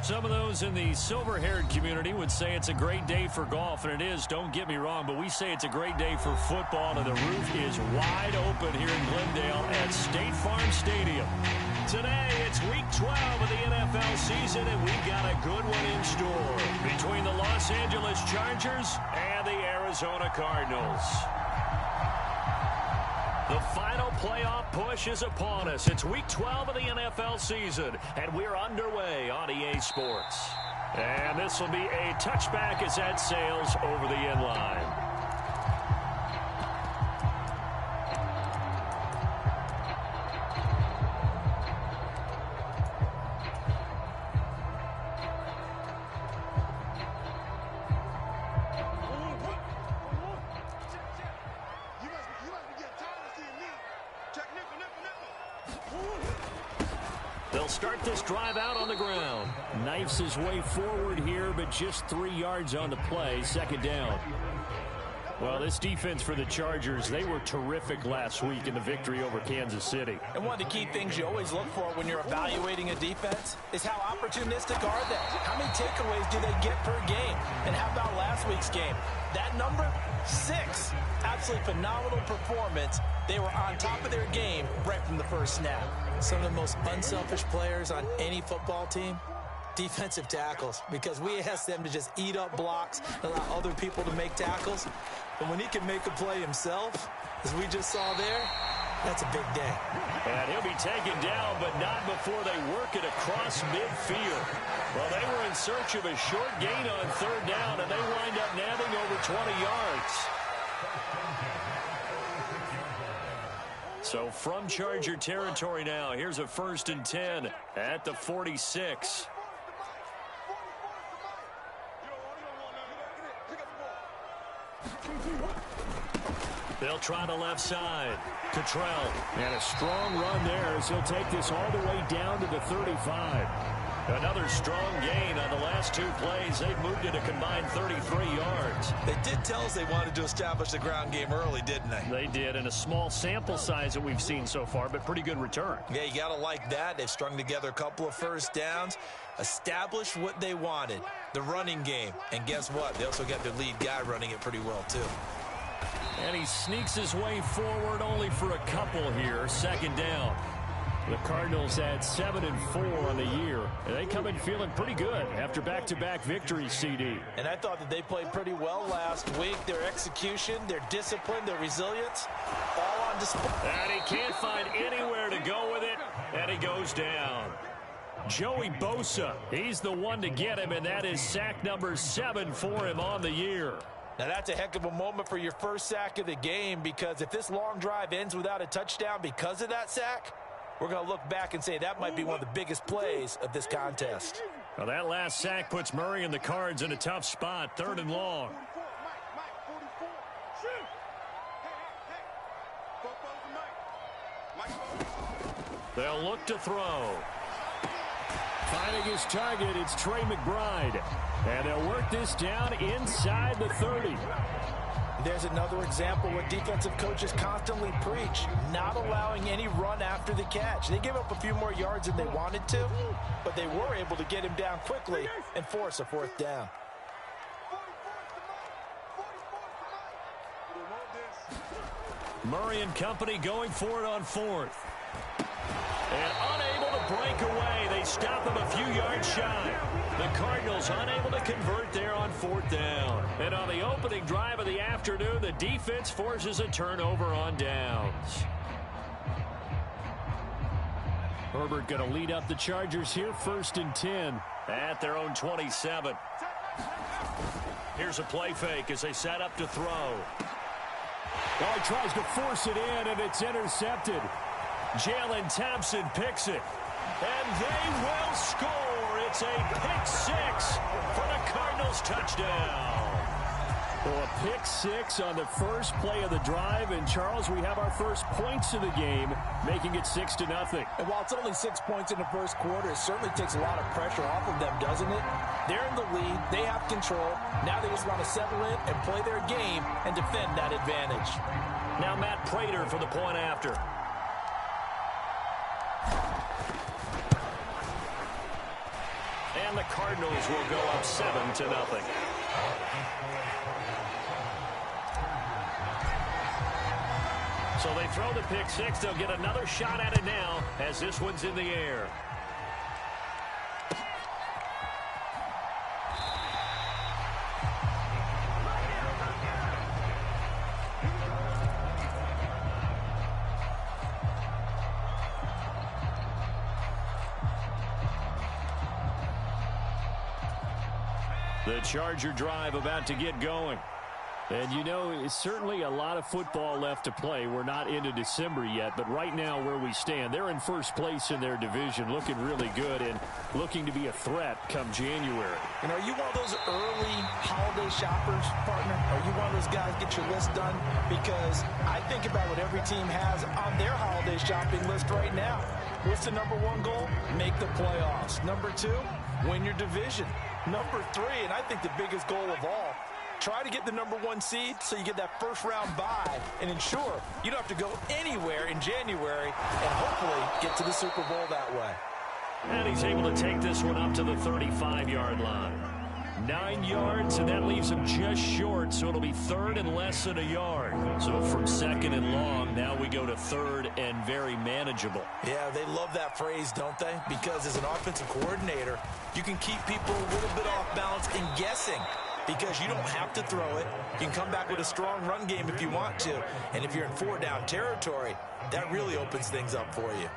Some of those in the silver-haired community would say it's a great day for golf, and it is, don't get me wrong, but we say it's a great day for football, and the roof is wide open here in Glendale at State Farm Stadium. Today, it's Week 12 of the NFL season, and we've got a good one in store between the Los Angeles Chargers and the Arizona Cardinals. The final playoff push is upon us. It's Week 12 of the NFL season, and we're underway on EA Sports. And this will be a touchback as that sails over the end line. They'll start this drive out on the ground. Knifes his way forward here, but just 3 yards on the play. Second down. Well, this defense for the Chargers, they were terrific last week in the victory over Kansas City. And one of the key things you always look for when you're evaluating a defense is how opportunistic are they? How many takeaways do they get per game? And how about last week's game? That number, 6. Absolutely phenomenal performance. They were on top of their game right from the first snap. Some of the most unselfish players on any football team, defensive tackles, because we ask them to just eat up blocks, allow other people to make tackles. But when he can make a play himself, as we just saw there, that's a big day. And he'll be taken down, but not before they work it across midfield. Well, they were in search of a short gain on third down, and they wind up nabbing over 20 yards. So from Charger territory now, here's a 1st and 10 at the 46. They'll try the left side. Cottrell. And a strong run there as he'll take this all the way down to the 35. Another strong gain on the last 2 plays. They've moved it a combined 33 yards. They did tell us they wanted to establish the ground game early, didn't they? They did, in a small sample size that we've seen so far, but pretty good return. Yeah, you got to like that. They've strung together a couple of first downs, established what they wanted, the running game. And guess what? They also got their lead guy running it pretty well, too. And he sneaks his way forward only for a couple here. Second down. The Cardinals had 7-4 on the year. And they come in feeling pretty good after back-to-back victories, CD. And I thought that they played pretty well last week. Their execution, their discipline, their resilience, all on display. And he can't find anywhere to go with it, and he goes down. Joey Bosa, he's the one to get him, and that is sack number 7 for him on the year. Now, that's a heck of a moment for your first sack of the game, because if this long drive ends without a touchdown because of that sack, we're going to look back and say that might be one of the biggest plays of this contest. Well, that last sack puts Murray and the Cards in a tough spot, 3rd and long. They'll look to throw. Finding his target, it's Trey McBride. And they'll work this down inside the 30. There's another example where defensive coaches constantly preach, not allowing any run after the catch. They gave up a few more yards than they wanted to, but they were able to get him down quickly and force a 4th down. Murray and company going for it on 4th. And unable to break away. They stop him a few yards shy. The Cardinals unable to convert there on 4th down. And on the opening drive of the afternoon, the defense forces a turnover on downs. Herbert going to lead up the Chargers here, 1st and 10 at their own 27. Here's a play fake as they set up to throw. Oh, he tries to force it in, and it's intercepted. Jalen Thompson picks it. And they will score. It's a pick 6 for the Cardinals touchdown. Well, a pick 6 on the first play of the drive. And, Charles, we have our first points of the game, making it 6-0. And while it's only 6 points in the first quarter, it certainly takes a lot of pressure off of them, doesn't it? They're in the lead. They have control. Now they just want to settle in and play their game and defend that advantage. Now Matt Prater for the point after. And the Cardinals will go up 7-0. So they throw the pick six. They'll get another shot at it now as this one's in the air. The Charger drive about to get going. And, you know, it's certainly a lot of football left to play. We're not into December yet, but right now where we stand, they're in first place in their division, looking really good and looking to be a threat come January. And are you one of those early holiday shoppers, partner? Are you one of those guys get your list done? Because I think about what every team has on their holiday shopping list right now. What's the number one goal? Make the playoffs. Number two, win your division. Number three, and I think the biggest goal of all, try to get the number one seed so you get that first round bye and ensure you don't have to go anywhere in January and hopefully get to the Super Bowl that way. And he's able to take this one up to the 35-yard line. 9 yards, and that leaves him just short, so it'll be third and less than a yard. So from second and long, now we go to third and very manageable. Yeah, they love that phrase, don't they? Because as an offensive coordinator, you can keep people a little bit off balance and guessing. Because you don't have to throw it. You can come back with a strong run game if you want to. And if you're in four-down territory, that really opens things up for you.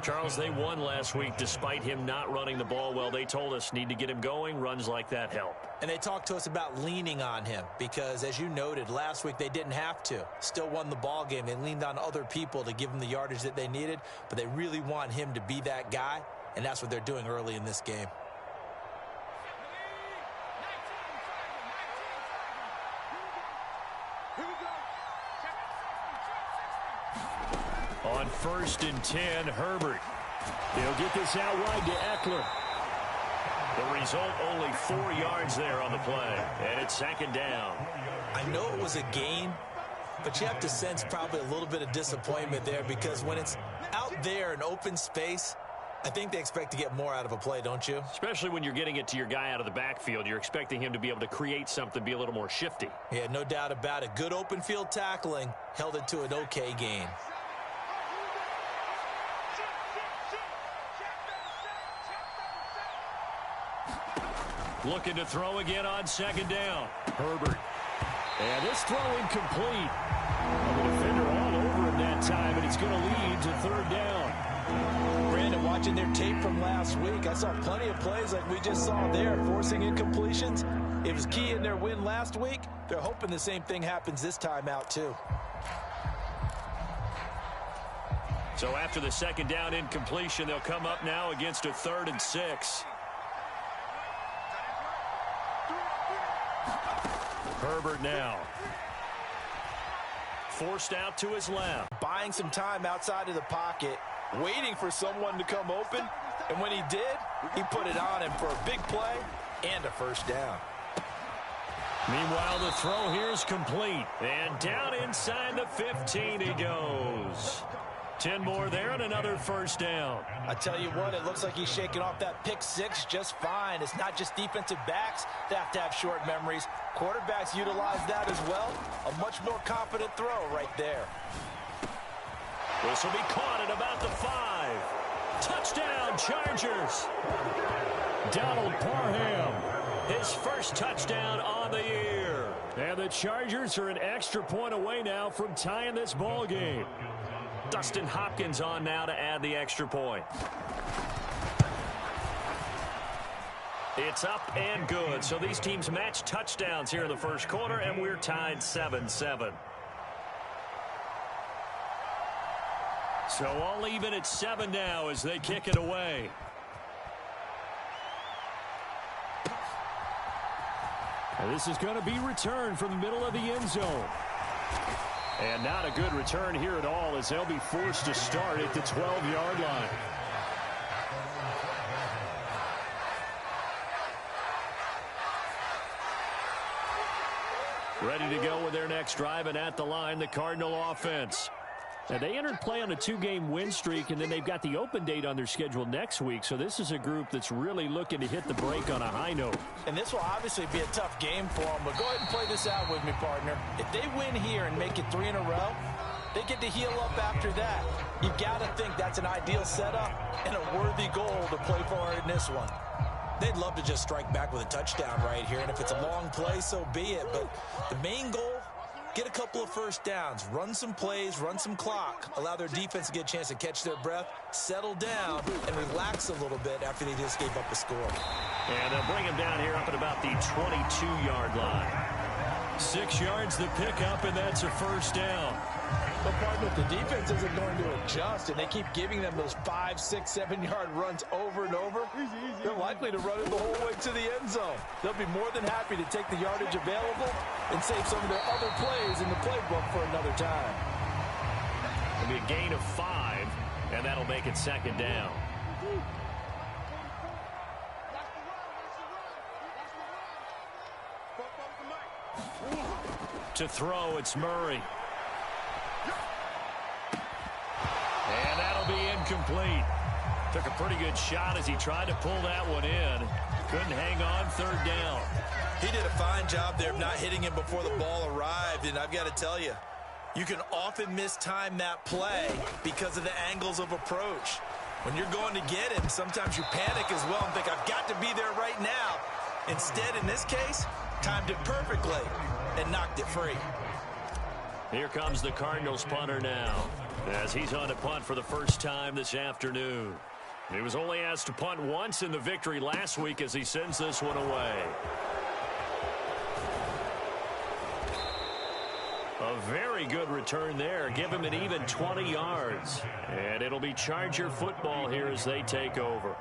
Charles, they won last week despite him not running the ball well. They told us need to get him going. Runs like that help. And they talked to us about leaning on him because, as you noted, last week they didn't have to. Still won the ball game. They leaned on other people to give them the yardage that they needed. But they really want him to be that guy, and that's what they're doing early in this game. On 1st and 10, Herbert. They'll get this out wide to Eckler. The result, only 4 yards there on the play. And it's second down. I know it was a gain, but you have to sense probably a little bit of disappointment there because when it's out there in open space, I think they expect to get more out of a play, don't you? Especially when you're getting it to your guy out of the backfield. You're expecting him to be able to create something, be a little more shifty. Yeah, no doubt about it. Good open field tackling held it to an okay gain. Looking to throw again on second down. Herbert. And this throw incomplete. The defender all over him that time, and it's going to lead to third down. Brandon, watching their tape from last week, I saw plenty of plays like we just saw there, forcing incompletions. It was key in their win last week. They're hoping the same thing happens this time out, too. So after the second down incompletion, they'll come up now against a 3rd and 6. Herbert now. Forced out to his left. Buying some time outside of the pocket, waiting for someone to come open. And when he did, he put it on him for a big play and a first down. Meanwhile, the throw here is complete. And down inside the 15 he goes. 10 more there and another first down. I tell you what, it looks like he's shaking off that pick six just fine. It's not just defensive backs that have to have short memories. Quarterbacks utilize that as well. A much more confident throw right there. This will be caught at about the 5. Touchdown, Chargers. Donald Parham, his first touchdown on the year. And the Chargers are an extra point away now from tying this ball game. Dustin Hopkins on now to add the extra point. It's up and good. So these teams match touchdowns here in the first quarter, and we're tied 7-7. So all even at 7 now as they kick it away. And this is going to be returned from the middle of the end zone. And not a good return here at all as they'll be forced to start at the 12-yard line. Ready to go with their next drive, and at the line, the Cardinal offense. Now, they entered play on a 2-game win streak, and then they've got the open date on their schedule next week. So this is a group that's really looking to hit the break on a high note. And this will obviously be a tough game for them, but go ahead and play this out with me, partner. If they win here and make it 3 in a row, they get to heal up after that. You've got to think that's an ideal setup and a worthy goal to play for in this one. They'd love to just strike back with a touchdown right here, and if it's a long play, so be it. But the main goal, get a couple of first downs, run some plays, run some clock, allow their defense to get a chance to catch their breath, settle down, and relax a little bit after they just gave up a score. And they'll bring him down here up at about the 22-yard line. 6 yards the pickup, and that's a first down. But, partner, if the defense isn't going to adjust and they keep giving them those 5, 6, 7-yard runs over and over, they're likely to run it the whole way to the end zone. They'll be more than happy to take the yardage available and save some of their other plays in the playbook for another time. It'll be a gain of 5, and that'll make it second down. To throw, it's Murray. And that'll be incomplete. Took a pretty good shot as he tried to pull that one in. Couldn't hang on, third down. He did a fine job there of not hitting him before the ball arrived, and I've got to tell you, you can often mistime that play because of the angles of approach. When you're going to get him, sometimes you panic as well and think, I've got to be there right now. Instead, in this case, timed it perfectly and knocked it free. Here comes the Cardinals punter now, as he's on to punt for the first time this afternoon. He was only asked to punt once in the victory last week as he sends this one away. A very good return there. Give him an even 20 yards. And it'll be Charger football here as they take over.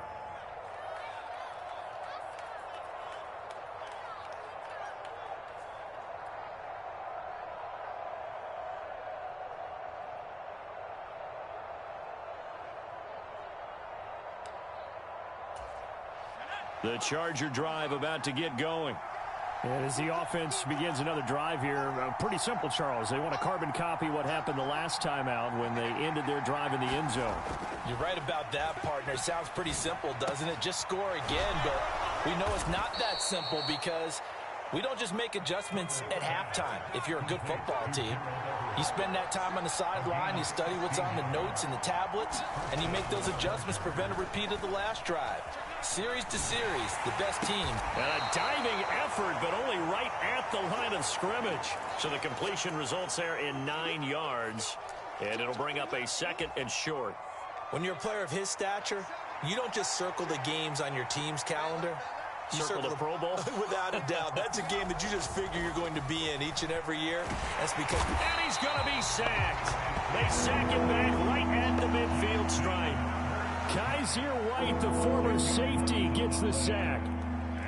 The Charger drive about to get going. And as the offense begins another drive here, pretty simple, Charles. They want to carbon copy what happened the last time out when they ended their drive in the end zone. You're right about that, partner. Sounds pretty simple, doesn't it? Just score again, but we know it's not that simple because we don't just make adjustments at halftime if you're a good football team. You spend that time on the sideline, you study what's on the notes and the tablets, and you make those adjustments to prevent a repeat of the last drive. Series to series, the best team. And a diving effort, but only right at the line of scrimmage. So the completion results there in 9 yards, and it'll bring up a second and short. When you're a player of his stature, you don't just circle the games on your team's calendar. You circle the Pro Bowl? Without a doubt. That's a game that you just figure you're going to be in each and every year. That's because... And he's going to be sacked. They sack him back right at the midfield stripe. Kaiser White, the former safety, gets the sack.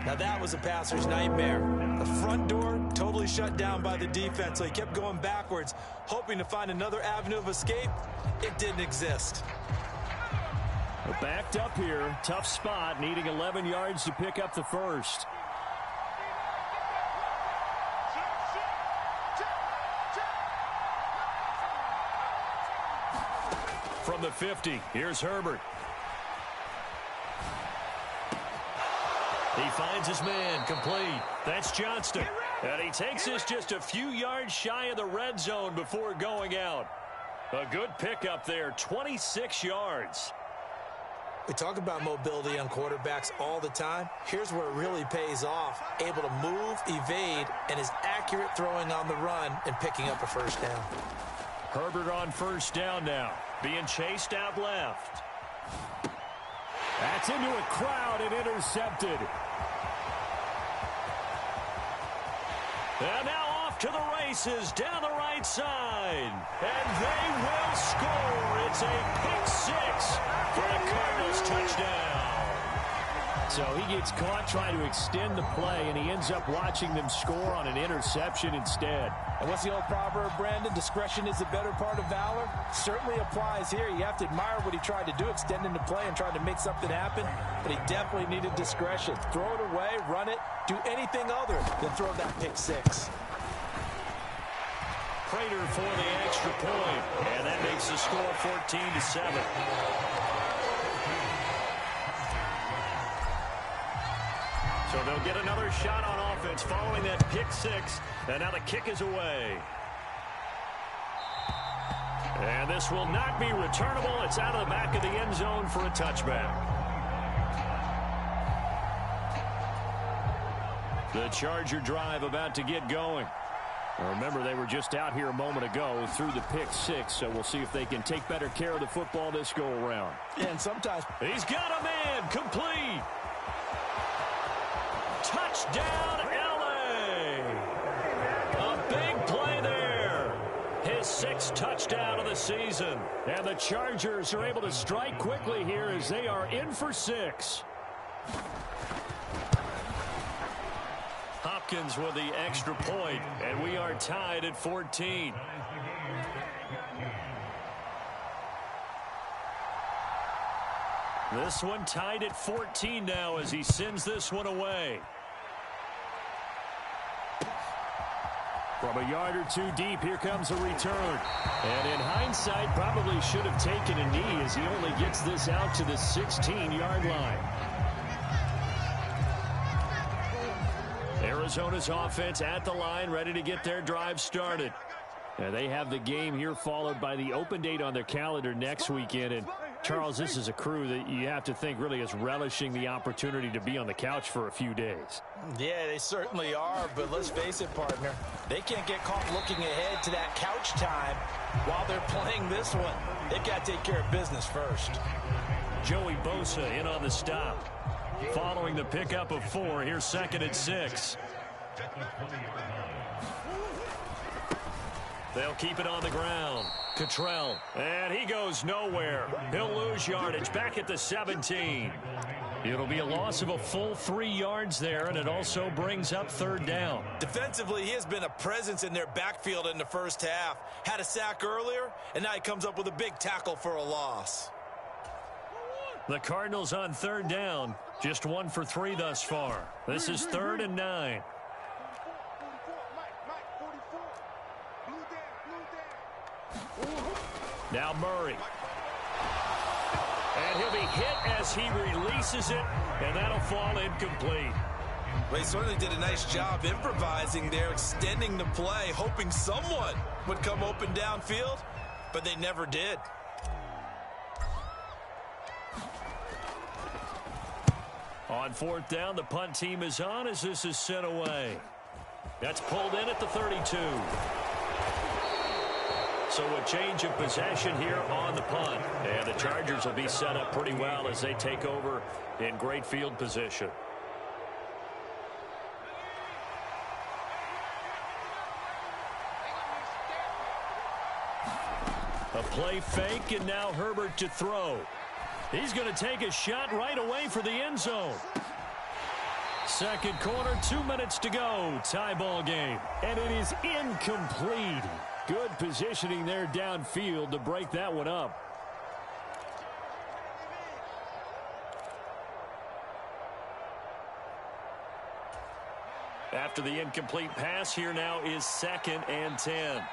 Now that was a passer's nightmare. The front door totally shut down by the defense, so he kept going backwards, hoping to find another avenue of escape. It didn't exist. Backed up here, tough spot, needing 11 yards to pick up the first. From the 50, here's Herbert. He finds his man, complete. That's Johnston. And he takes this just a few yards shy of the red zone before going out. A good pickup there, 26 yards. We talk about mobility on quarterbacks all the time. Here's where it really pays off. Able to move, evade, and is accurate throwing on the run and picking up a first down. Herbert on first down now. Being chased out left. That's into a crowd and intercepted. And now off to the races down the right side. And they will score. It's a pick six for the Cardinals touchdown. So he gets caught trying to extend the play, and he ends up watching them score on an interception instead. And what's the old proverb, Brandon? Discretion is the better part of valor. Certainly applies here. You have to admire what he tried to do, extending the play and trying to make something happen. But he definitely needed discretion. Throw it away, run it, do anything other than throw that pick six. Prater for the extra point. And that makes the score 14-7. So they'll get another shot on offense following that pick six. And now the kick is away. And this will not be returnable. It's out of the back of the end zone for a touchback. The Charger drive about to get going. Remember, they were just out here a moment ago through the pick six, so we'll see if they can take better care of the football this go-around. And sometimes he's got a man complete. Touchdown, L.A. A big play there. His sixth touchdown of the season. And the Chargers are able to strike quickly here as they are in for six. Hopkins with the extra point, and we are tied at 14. This one tied at 14 now as he sends this one away. From a yard or two deep, here comes a return. And in hindsight, probably should have taken a knee as he only gets this out to the 16-yard line. Arizona's offense at the line, ready to get their drive started. And they have the game here followed by the open date on their calendar next weekend. And Charles, this is a crew that you have to think really is relishing the opportunity to be on the couch for a few days. Yeah, they certainly are, but let's face it, partner. They can't get caught looking ahead to that couch time while they're playing this one. They've got to take care of business first. Joey Bosa in on the stop. Following the pickup of 4, here's 2nd and 6. They'll keep it on the ground. Cottrell, and he goes nowhere. He'll lose yardage back at the 17. It'll be a loss of a full 3 yards there, and it also brings up 3rd down. Defensively, he has been a presence in their backfield in the first half. Had a sack earlier, and now he comes up with a big tackle for a loss. The Cardinals on 3rd down. Just 1 for 3 thus far. This is 3rd and 9. Now Murray. And he'll be hit as he releases it, and that'll fall incomplete. Well, he certainly did a nice job improvising there, extending the play, hoping someone would come open downfield, but they never did. On 4th down, the punt team is on as this is sent away. That's pulled in at the 32. So a change of possession here on the punt. And the Chargers will be set up pretty well as they take over in great field position. A play fake, and now Herbert to throw. He's going to take a shot right away for the end zone. Second quarter, 2 minutes to go. Tie ball game. And it is incomplete. Good positioning there downfield to break that one up. After the incomplete pass, here now is 2nd and 10.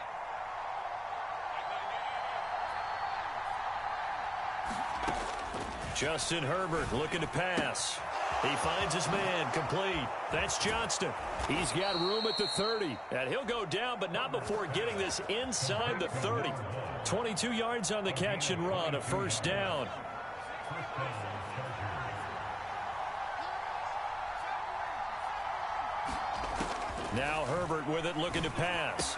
Justin Herbert looking to pass. He finds his man complete. That's Johnston. He's got room at the 30. And he'll go down, but not before getting this inside the 30. 22 yards on the catch and run, a 1st down. Now Herbert with it, looking to pass.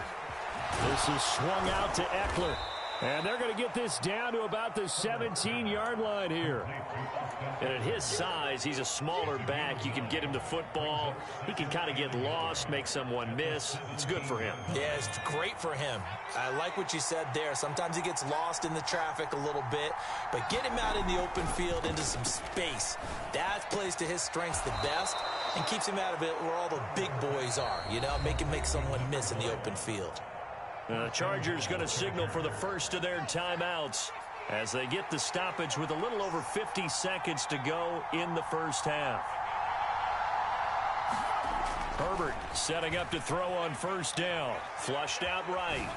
This is swung out to Eckler. And they're going to get this down to about the 17-yard line here. And at his size, he's a smaller back. You can get him the football. He can kind of get lost, make someone miss. It's good for him. Yeah, it's great for him. I like what you said there. Sometimes he gets lost in the traffic a little bit, but get him out in the open field into some space. That plays to his strengths the best and keeps him out of it where all the big boys are. You know, make him make someone miss in the open field. The Chargers going to signal for the first of their timeouts as they get the stoppage with a little over 50 seconds to go in the first half. Herbert setting up to throw on first down. Flushed out right.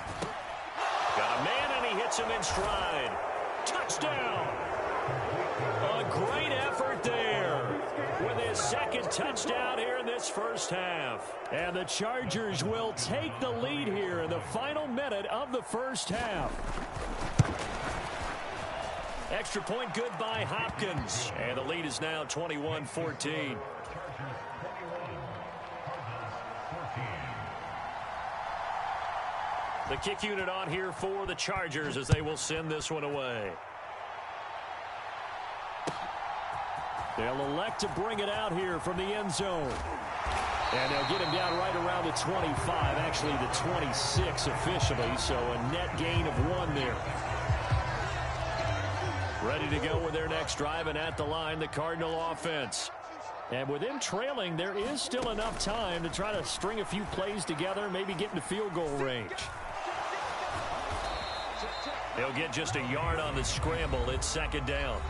Got a man, and he hits him in stride. Touchdown! A great effort there with his second touchdown here in this first half. And the Chargers will take the lead here in the final minute of the first half. Extra point good by Hopkins. And the lead is now 21-14. The kick unit on here for the Chargers as they will send this one away. They'll elect to bring it out here from the end zone. And they'll get him down right around the 25, actually the 26 officially, so a net gain of 1 there. Ready to go with their next drive, and at the line, the Cardinal offense. And with them trailing, there is still enough time to try to string a few plays together, maybe get into field goal range. They'll get just a yard on the scramble. It's second down.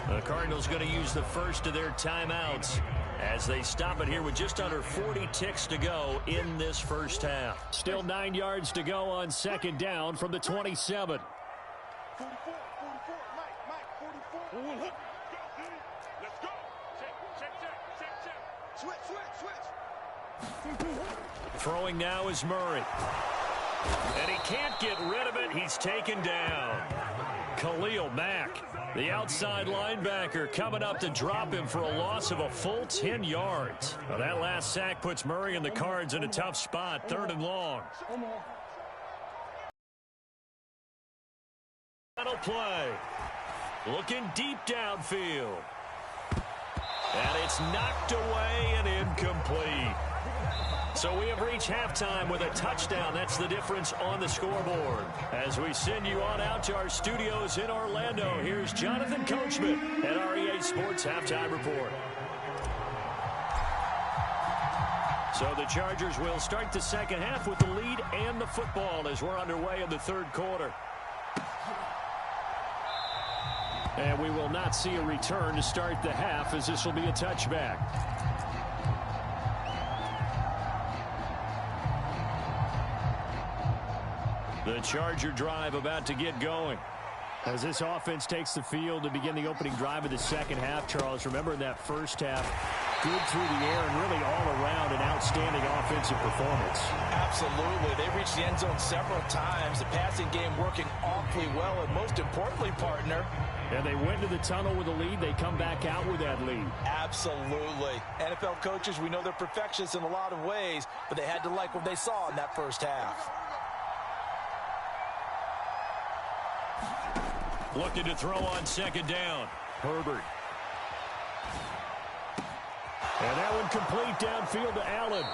The Cardinals going to use the first of their timeouts as they stop it here with just under 40 ticks to go in this first half. Still 9 yards to go on second down from the 27. 44, Mike, 44. Let's go. Check. Switch. Throwing now is Murray. And he can't get rid of it. He's taken down. Khalil Mack, the outside linebacker, coming up to drop him for a loss of a full 10 yards. Now that last sack puts Murray and the Cards in a tough spot, 3rd and long. Final play. Looking deep downfield. And it's knocked away and incomplete. So we have reached halftime with a touchdown. That's the difference on the scoreboard. As we send you on out to our studios in Orlando, here's Jonathan Coachman at REA Sports Halftime Report. So the Chargers will start the second half with the lead and the football as we're underway in the third quarter. And we will not see a return to start the half, as this will be a touchback. The Charger drive about to get going. As this offense takes the field to begin the opening drive of the second half, Charles, remember in that first half, good through the air and really all around an outstanding offensive performance. Absolutely. They reached the end zone several times. The passing game working awfully well, and most importantly, partner. And they went to the tunnel with a lead. They come back out with that lead. Absolutely. NFL coaches, we know they're perfectionists in a lot of ways, but they had to like what they saw in that first half. Looking to throw on second down. Herbert. And that one complete downfield to Allen.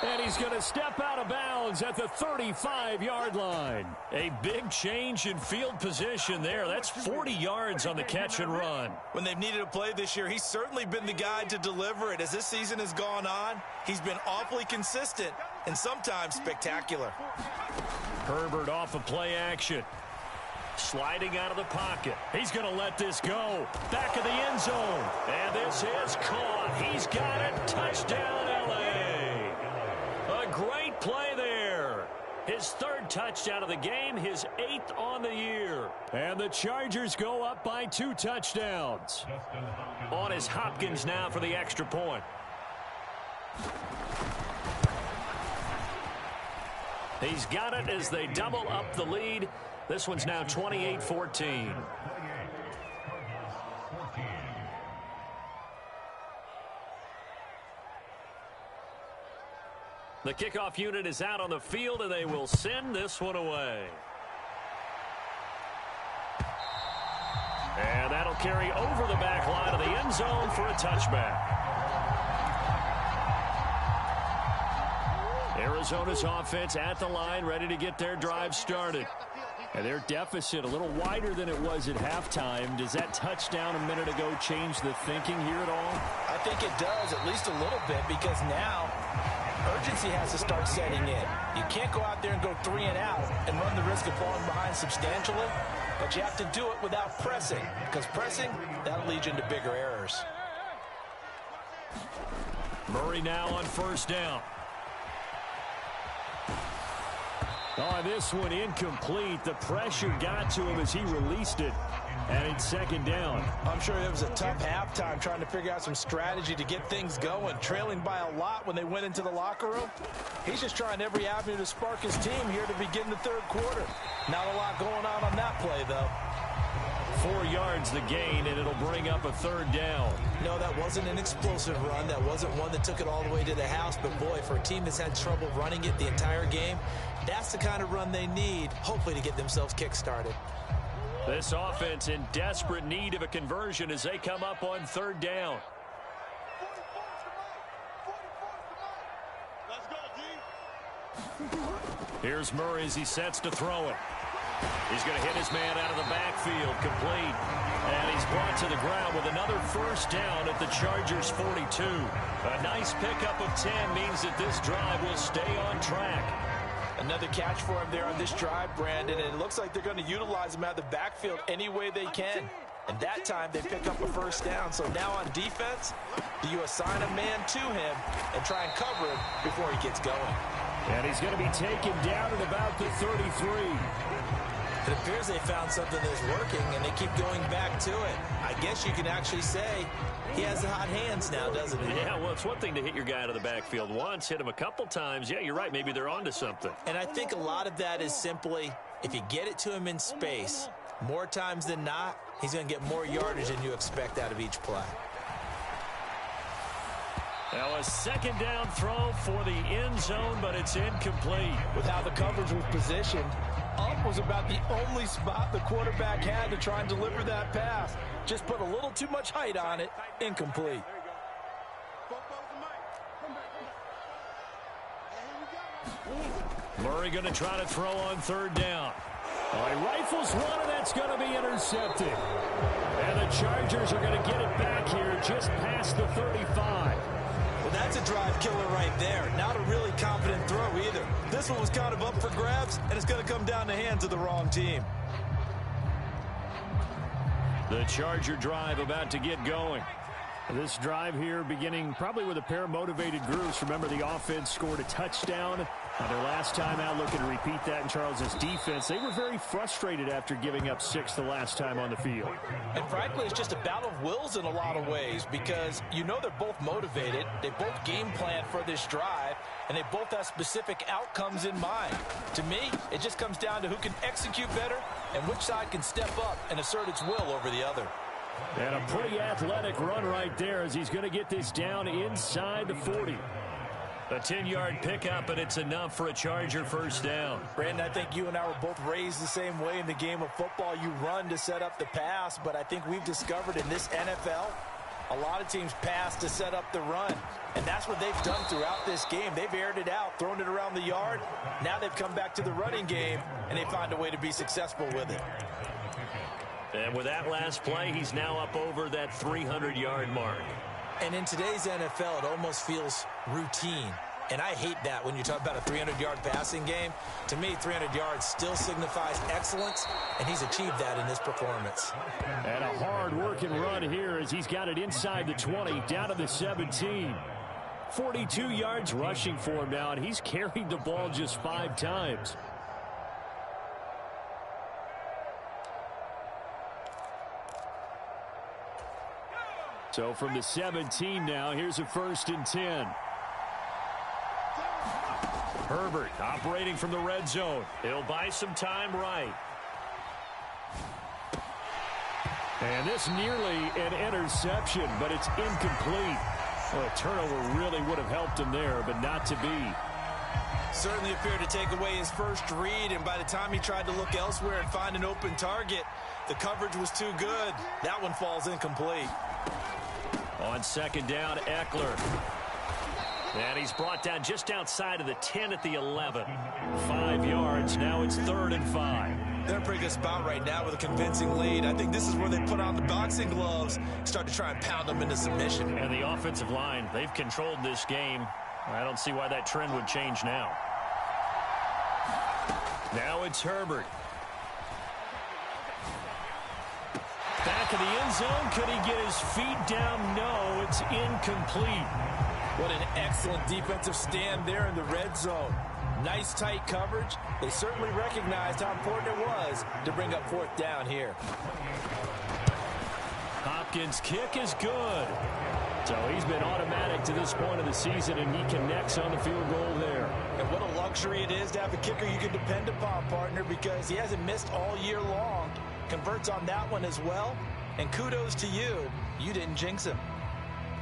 And he's going to step out of bounds at the 35-yard line. A big change in field position there. That's 40 yards on the catch and run. When they've needed a play this year, he's certainly been the guy to deliver it. As this season has gone on, he's been awfully consistent and sometimes spectacular. Herbert off of play action. Sliding out of the pocket. He's going to let this go. Back of the end zone. And this is caught. He's got it. Touchdown, L.A. A great play there. His 3rd touchdown of the game, his 8th on the year. And the Chargers go up by 2 touchdowns. On is Hopkins now for the extra point. He's got it as they double up the lead. This one's now 28-14. The kickoff unit is out on the field, and they will send this one away. And that'll carry over the back line of the end zone for a touchback. Arizona's offense at the line, ready to get their drive started. And their deficit a little wider than it was at halftime. Does that touchdown a minute ago change the thinking here at all? I think it does, at least a little bit, because now urgency has to start setting in. You can't go out there and go 3 and out and run the risk of falling behind substantially, but you have to do it without pressing, because pressing, that'll lead you into bigger errors. Murray now on first down. Oh, this one incomplete. The pressure got to him as he released it. And it's second down. I'm sure it was a tough halftime trying to figure out some strategy to get things going. Trailing by a lot when they went into the locker room. He's just trying every avenue to spark his team here to begin the third quarter. Not a lot going on that play, though. 4 yards the gain, and it'll bring up a third down. No, that wasn't an explosive run. That wasn't one that took it all the way to the house. But, boy, for a team that's had trouble running it the entire game, that's the kind of run they need, hopefully, to get themselves kick-started. This offense in desperate need of a conversion as they come up on third down. Let's go, D. Here's Murray as he sets to throw it. He's going to hit his man out of the backfield, complete. And he's brought to the ground with another first down at the Chargers' 42. A nice pickup of 10 means that this drive will stay on track. Another catch for him there on this drive, Brandon, and it looks like they're going to utilize him out of the backfield any way they can. And that time they pick up a first down. So now on defense, do you assign a man to him and try and cover him before he gets going? And he's going to be taken down at about the 33. It appears they found something that's working, and they keep going back to it. I guess you can actually say he has the hot hands now, doesn't he? Yeah, well, it's one thing to hit your guy out of the backfield once, hit him a couple times. Yeah, you're right. Maybe they're onto something. And I think a lot of that is simply, if you get it to him in space, more times than not, he's going to get more yardage than you expect out of each play. Now a second down throw for the end zone, but it's incomplete. With how the coverage was positioned, up was about the only spot the quarterback had to try and deliver that pass. Just put a little too much height on it. Incomplete. Murray going to try to throw on third down. He rifles one, and that's going to be intercepted. And the Chargers are going to get it back here just past the 35. Well, that's a drive killer right there. Not a really confident throw either. This one was kind of up for grabs, and it's going to come down the hands of the wrong team. The Charger drive about to get going. This drive here beginning probably with a pair of motivated groups. Remember, the offense scored a touchdown. Their last time out, looking to repeat that in Charles's defense. They were very frustrated after giving up 6 the last time on the field. And frankly, it's just a battle of wills in a lot of ways because you know they're both motivated. They both game plan for this drive, and they both have specific outcomes in mind. To me, it just comes down to who can execute better and which side can step up and assert its will over the other. And a pretty athletic run right there as he's going to get this down inside the 40. A 10-yard pickup, and it's enough for a Charger first down. Brandon, I think you and I were both raised the same way in the game of football. You run to set up the pass, but I think we've discovered in this NFL, a lot of teams pass to set up the run. And that's what they've done throughout this game. They've aired it out, thrown it around the yard. Now they've come back to the running game, and they find a way to be successful with it. And with that last play, he's now up over that 300-yard mark. And in today's NFL, it almost feels routine. And I hate that when you talk about a 300-yard passing game. To me, 300 yards still signifies excellence, and he's achieved that in this performance. And a hard-working run here as he's got it inside the 20, down to the 17. 42 yards rushing for him now, and he's carried the ball just 5 times. So from the 17 now, here's a 1st and 10. Herbert operating from the red zone. He'll buy some time right. And this nearly an interception, but it's incomplete. Well, a turnover really would have helped him there, but not to be. Certainly appeared to take away his first read, and by the time he tried to look elsewhere and find an open target, the coverage was too good. That one falls incomplete. On second down, Eckler. And he's brought down just outside of the 10 at the 11. 5 yards. Now it's 3rd and 5. They're in a pretty good spot right now with a convincing lead. I think this is where they put on the boxing gloves, start to try and pound them into submission. And the offensive line, they've controlled this game. I don't see why that trend would change now. Now it's Herbert. Back in the end zone. Could he get his feet down? No, it's incomplete. What an excellent defensive stand there in the red zone. Nice tight coverage. They certainly recognized how important it was to bring up fourth down here. Hopkins' kick is good. So he's been automatic to this point of the season, and he connects on the field goal there. And what a luxury it is to have a kicker you can depend upon, partner, because he hasn't missed all year long. Converts on that one as well. And kudos to you. You didn't jinx him.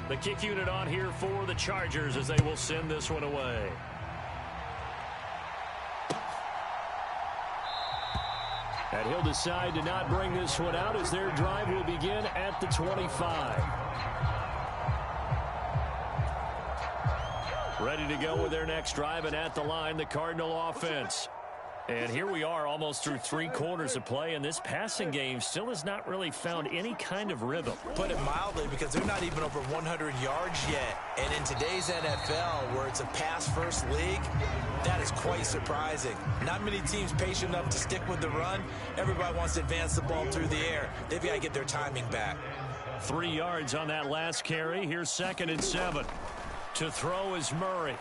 The kick unit on here for the Chargers as they will send this one away. And he'll decide to not bring this one out as their drive will begin at the 25. Ready to go with their next drive, and at the line, the Cardinal offense. And here we are almost through 3 quarters of play, and this passing game still has not really found any kind of rhythm. Put it mildly, because they're not even over 100 yards yet. And in today's NFL, where it's a pass-first league, that is quite surprising. Not many teams patient enough to stick with the run. Everybody wants to advance the ball through the air. They've got to get their timing back. 3 yards on that last carry. Here's 2nd and 7. To throw is Murray.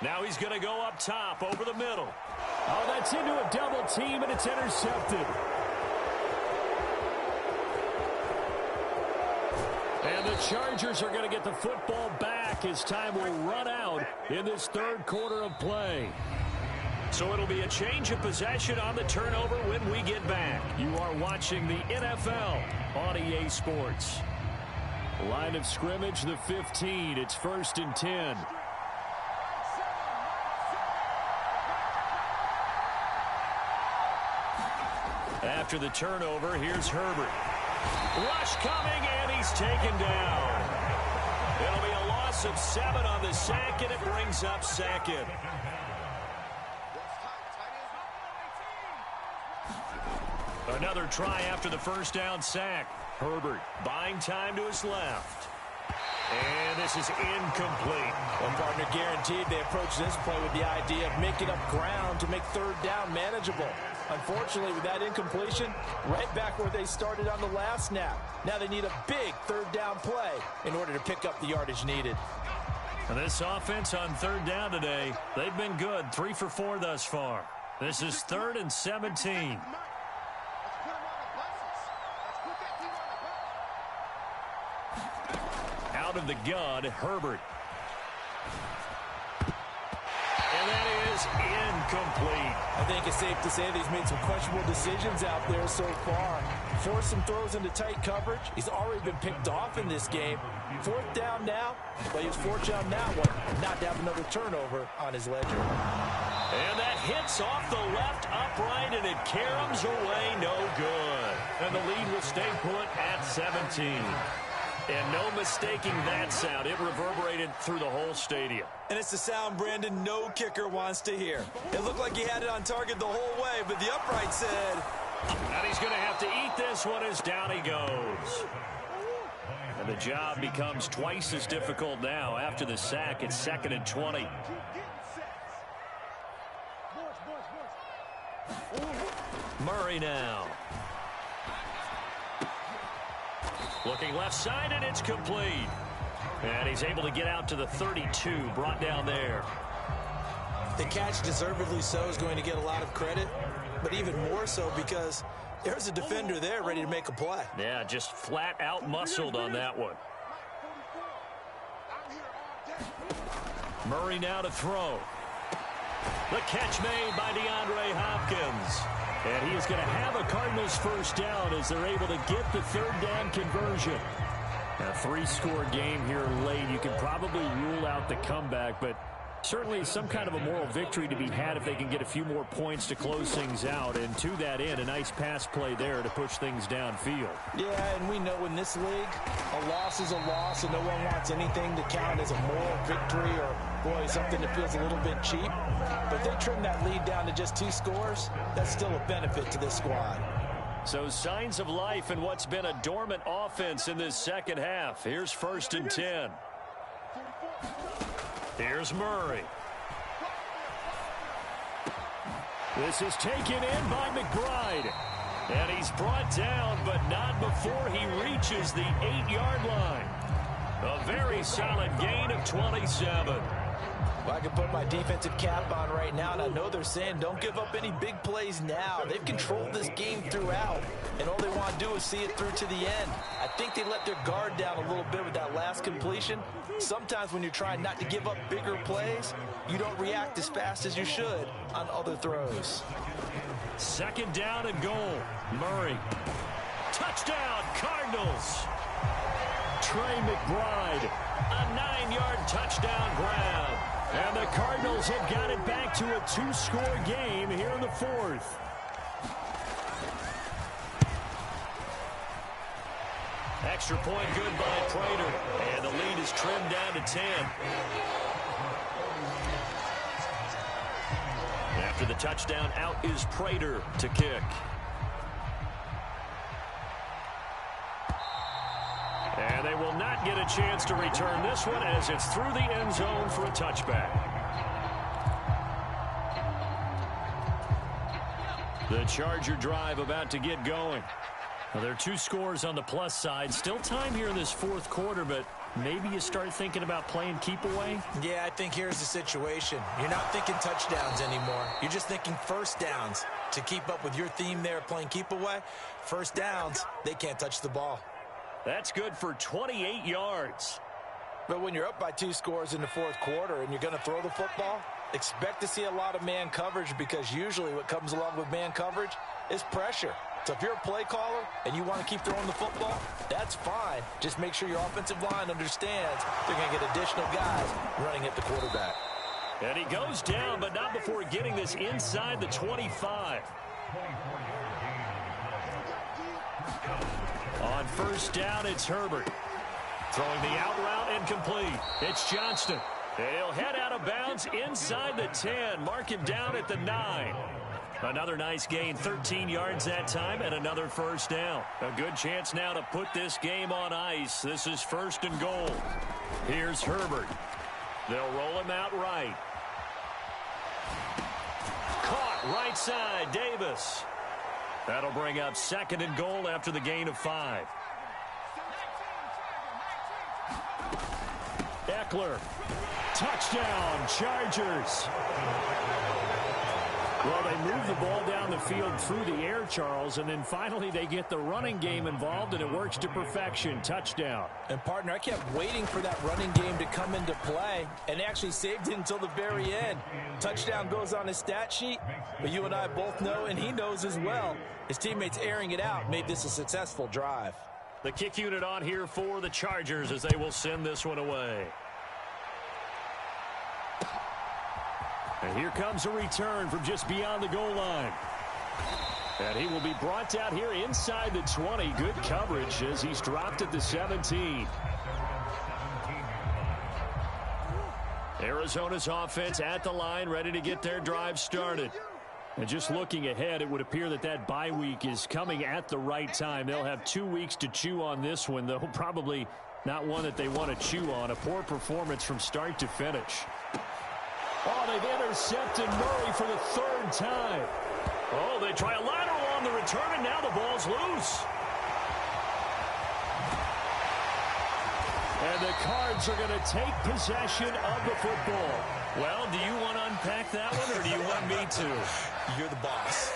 Now he's going to go up top over the middle. Oh, that's into a double team, and it's intercepted. And the Chargers are going to get the football back as time will run out in this 3rd quarter of play. So it'll be a change of possession on the turnover when we get back. You are watching the NFL on EA Sports. Line of scrimmage, the 15. It's 1st and 10. After the turnover, here's Herbert. Rush coming, and he's taken down. It'll be a loss of 7 on the sack, and it brings up 2nd. Another try after the first down sack. Herbert buying time to his left. And this is incomplete. Well, partner, guaranteed they approach this play with the idea of making up ground to make 3rd down manageable. Unfortunately, with that incompletion, right back where they started on the last snap. Now they need a big 3rd down play in order to pick up the yardage needed. And this offense on 3rd down today, they've been good. 3 for 4 thus far. This is 3rd and 17. Out of the gun, Herbert. And that is incomplete. I think it's safe to say that he's made some questionable decisions out there so far. Forced some throws into tight coverage. He's already been picked off in this game. 4th down now, but he was fortunate on that one not to have another turnover on his ledger. And that hits off the left upright, and it caroms away no good. And the lead will stay put at 17. And no mistaking that sound. It reverberated through the whole stadium. And it's the sound, Brandon, no kicker wants to hear. It looked like he had it on target the whole way, but the upright said... And he's going to have to eat this one as down he goes. And the job becomes twice as difficult now. After the sack, it's 2nd and 20. Murray now. Looking left side, and it's complete. And he's able to get out to the 32, brought down there. The catch, deservedly so, is going to get a lot of credit, but even more so because there's a defender there ready to make a play. Yeah, just flat out muscled on that one. Murray now to throw. The catch made by DeAndre Hopkins. And he is going to have a Cardinals first down as they're able to get the 3rd down conversion. A 3-score game here late. You can probably rule out the comeback, but certainly some kind of a moral victory to be had if they can get a few more points to close things out. And to that end, a nice pass play there to push things downfield. Yeah, and we know in this league, a loss is a loss, and no one wants anything to count as a moral victory or, boy, something that feels a little bit cheap. But if they trim that lead down to just 2 scores, that's still a benefit to this squad. So signs of life in what's been a dormant offense in this second half. Here's 1st and 10. Here's Murray. This is taken in by McBride. And he's brought down, but not before he reaches the 8-yard line. A very solid gain of 27. Well, I can put my defensive cap on right now, and I know they're saying don't give up any big plays now. They've controlled this game throughout, and all they want to do is see it through to the end. I think they let their guard down a little bit with that last completion. Sometimes when you're trying not to give up bigger plays, you don't react as fast as you should on other throws. 2nd down and goal. Murray. Touchdown, Cardinals. Trey McBride, a 9-yard touchdown grab. And the Cardinals have got it back to a 2-score game here in the 4th. Extra point good by Prater. And the lead is trimmed down to 10. After the touchdown, out is Prater to kick. And they will not get a chance to return this one as it's through the end zone for a touchback. The Charger drive about to get going. Well, there are 2 scores on the plus side. Still time here in this 4th quarter, but maybe you start thinking about playing keep away? Yeah, I think here's the situation. You're not thinking touchdowns anymore. You're just thinking first downs. To keep up with your theme there, playing keep away, first downs, they can't touch the ball. That's good for 28 yards. But when you're up by 2 scores in the 4th quarter and you're going to throw the football, expect to see a lot of man coverage, because usually what comes along with man coverage is pressure. So if you're a play caller and you want to keep throwing the football, that's fine. Just make sure your offensive line understands they're going to get additional guys running at the quarterback. And he goes down, but not before getting this inside the 25. On 1st down, it's Herbert. Throwing the out route and complete. It's Johnston. And he'll head out of bounds inside the 10. Mark him down at the 9. Another nice gain, 13 yards that time, and another 1st down. A good chance now to put this game on ice. This is 1st and goal. Here's Herbert. They'll roll him out right. Caught right side, Davis. That'll bring up 2nd and goal after the gain of 5. Eckler. Touchdown, Chargers. Well, they move the ball down the field through the air, Charles, and then finally they get the running game involved, and it works to perfection. Touchdown. And, partner, I kept waiting for that running game to come into play, and actually saved it until the very end. Touchdown goes on his stat sheet, but you and I both know, and he knows as well, his teammates airing it out made this a successful drive. The kick unit on here for the Chargers as they will send this one away. And here comes a return from just beyond the goal line. And he will be brought down here inside the 20. Good coverage as he's dropped at the 17. Arizona's offense at the line, ready to get their drive started. And just looking ahead, it would appear that that bye week is coming at the right time. They'll have 2 weeks to chew on this one, though probably not one that they want to chew on. A poor performance from start to finish. Oh, they've intercepted Murray for the 3rd time. Oh, they try a lateral on the return, and now the ball's loose. And the Cards are going to take possession of the football. Well, do you want to unpack that one, or do you want me to? You're the boss.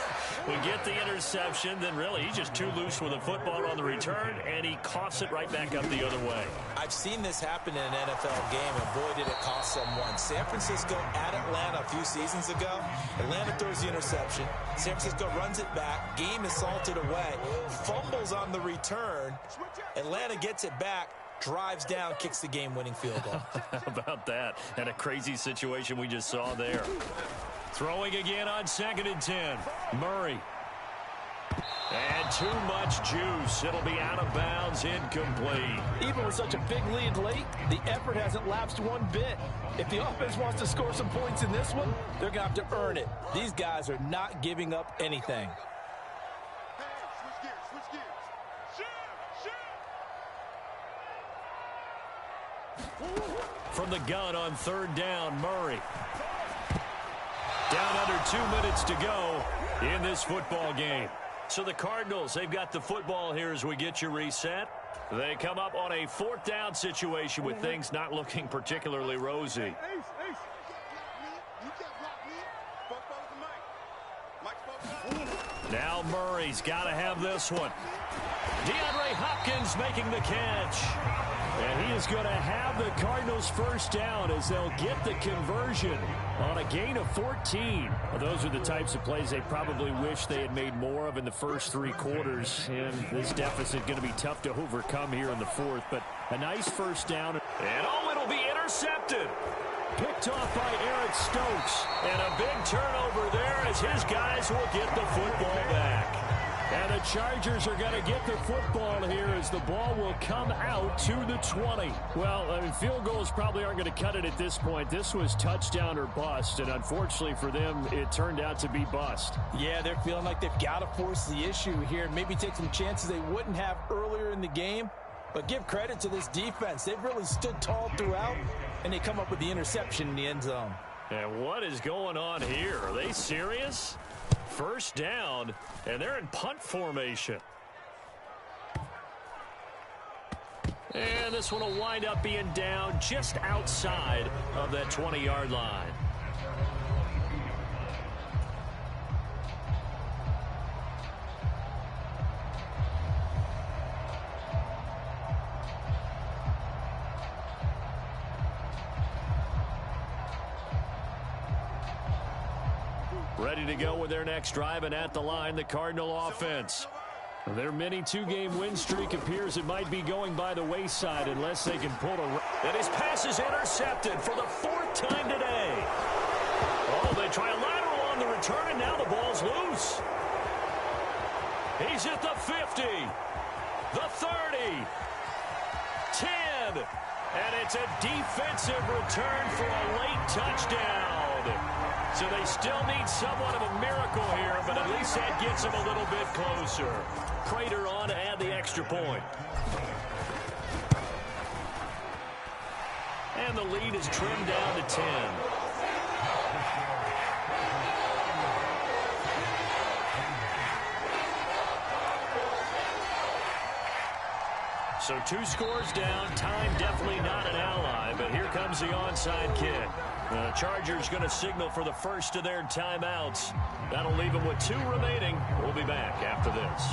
We get the interception, then really he's just too loose with the football on the return, and he coughs it right back up the other way. I've seen this happen in an NFL game, and boy, did it cost someone. San Francisco at Atlanta a few seasons ago. Atlanta throws the interception. San Francisco runs it back. Game is salted away. Fumbles on the return. Atlanta gets it back. Drives down, kicks the game-winning field goal. How about that? And a crazy situation we just saw there. Throwing again on 2nd and 10. Murray. And too much juice. It'll be out of bounds, incomplete. Even with such a big lead late, the effort hasn't lapsed one bit. If the offense wants to score some points in this one, they're going to have to earn it. These guys are not giving up anything. From the gun on 3rd down, Murray. Down under 2 minutes to go in this football game. So the Cardinals, they've got the football here as we get you reset. They come up on a 4th down situation with things not looking particularly rosy. Now Murray's got to have this one. DeAndre Hopkins making the catch. And he is going to have the Cardinals first down as they'll get the conversion on a gain of 14. Well, those are the types of plays they probably wish they had made more of in the first 3 quarters. And this deficit going to be tough to overcome here in the 4th. But a nice first down. And it'll be intercepted. Picked off by Eric Stokes. And a big turnover there as his guys will get the football back. And the Chargers are going to get the football here as the ball will come out to the 20. Well, I mean, field goals probably aren't going to cut it at this point. This was touchdown or bust, and unfortunately for them, it turned out to be bust. Yeah, they're feeling like they've got to force the issue here and maybe take some chances they wouldn't have earlier in the game. But give credit to this defense. They've really stood tall throughout, and they come up with the interception in the end zone. And what is going on here? Are they serious? First down, and they're in punt formation. And this one will wind up being down just outside of that 20-yard line. Ready to go with their next drive, and at the line, the Cardinal offense. Their mini 2-game win streak appears it might be going by the wayside unless they can pull a... And his pass is intercepted for the 4th time today. Oh, they try a lateral on the return, and now the ball's loose. He's at the 50, the 30, 10, and it's a defensive return for a late touchdown. So they still need somewhat of a miracle here, but at least that gets them a little bit closer. Prater on to add the extra point. And the lead is trimmed down to 10. So 2 scores down. Time definitely not an ally, but here comes the onside kick. The Chargers going to signal for the first of their timeouts. That'll leave them with 2 remaining. We'll be back after this.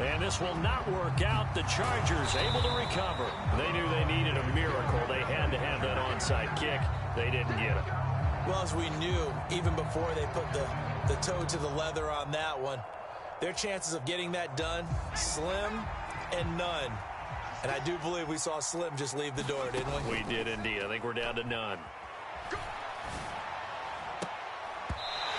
And this will not work out. The Chargers able to recover. They knew they needed a miracle. They had to have that onside kick. They didn't get it. Well, as we knew, even before they put the toe to the leather on that one, their chances of getting that done, slim and none. And I do believe we saw Slim just leave the door, didn't we? We did indeed. I think we're down to none.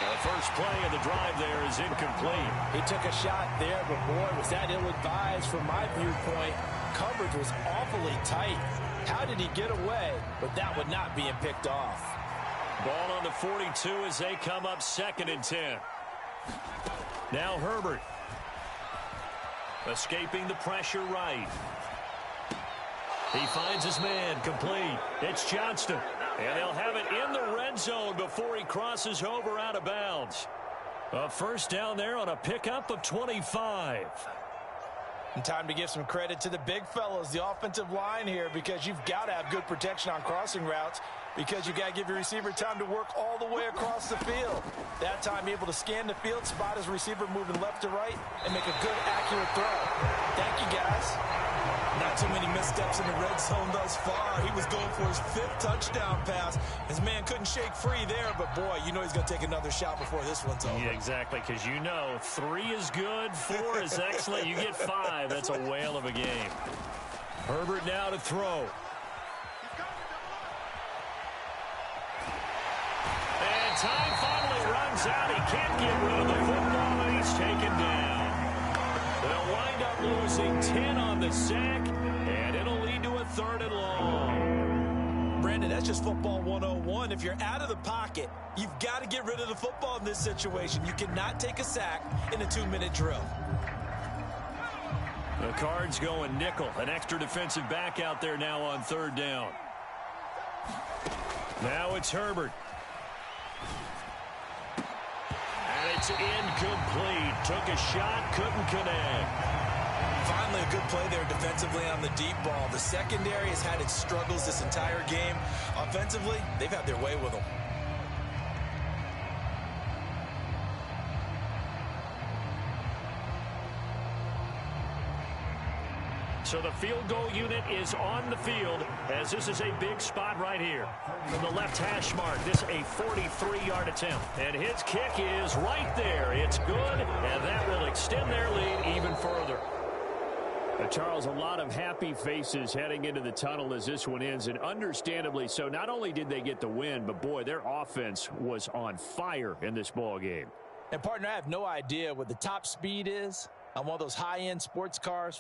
Now the first play of the drive there is incomplete. He took a shot there, but boy, was that ill-advised from my viewpoint. Coverage was awfully tight. How did he get away? But that would not being picked off. Ball on the 42 as they come up 2nd and 10. Now Herbert. Escaping the pressure right. He finds his man complete. It's Johnston. And they'll have it in the red zone before he crosses over out of bounds. A first down there on a pickup of 25. And time to give some credit to the big fellows, the offensive line here, because you've got to have good protection on crossing routes, because you got to give your receiver time to work all the way across the field. That time, be able to scan the field, spot his receiver moving left to right, and make a good, accurate throw. Thank you, guys. Not too many missteps in the red zone thus far. He was going for his 5th touchdown pass. His man couldn't shake free there, but boy, you know he's going to take another shot before this one's over. Yeah, exactly, because you know 3 is good, 4 is excellent. You get 5, that's a whale of a game. Herbert now to throw. And time finally runs out. He can't get rid of the football, and he's taken down. They'll wind up losing 10 on the sack, and it'll lead to a 3rd and long. Brandon, that's just football 101. If you're out of the pocket, you've got to get rid of the football in this situation. You cannot take a sack in a 2-minute drill. The Cards going nickel. An extra defensive back out there now on 3rd down. Now it's Herbert. And it's incomplete. Took a shot, couldn't connect. Finally, a good play there defensively on the deep ball. The secondary has had its struggles this entire game. Offensively, they've had their way with them. So the field goal unit is on the field as this is a big spot right here. From the left hash mark, this a 43-yard attempt. And his kick is right there. It's good, and that will extend their lead even further. Charles, a lot of happy faces heading into the tunnel as this one ends, and understandably so. Not only did they get the win, but boy, their offense was on fire in this ball game. And partner, I have no idea what the top speed is on one of those high-end sports cars.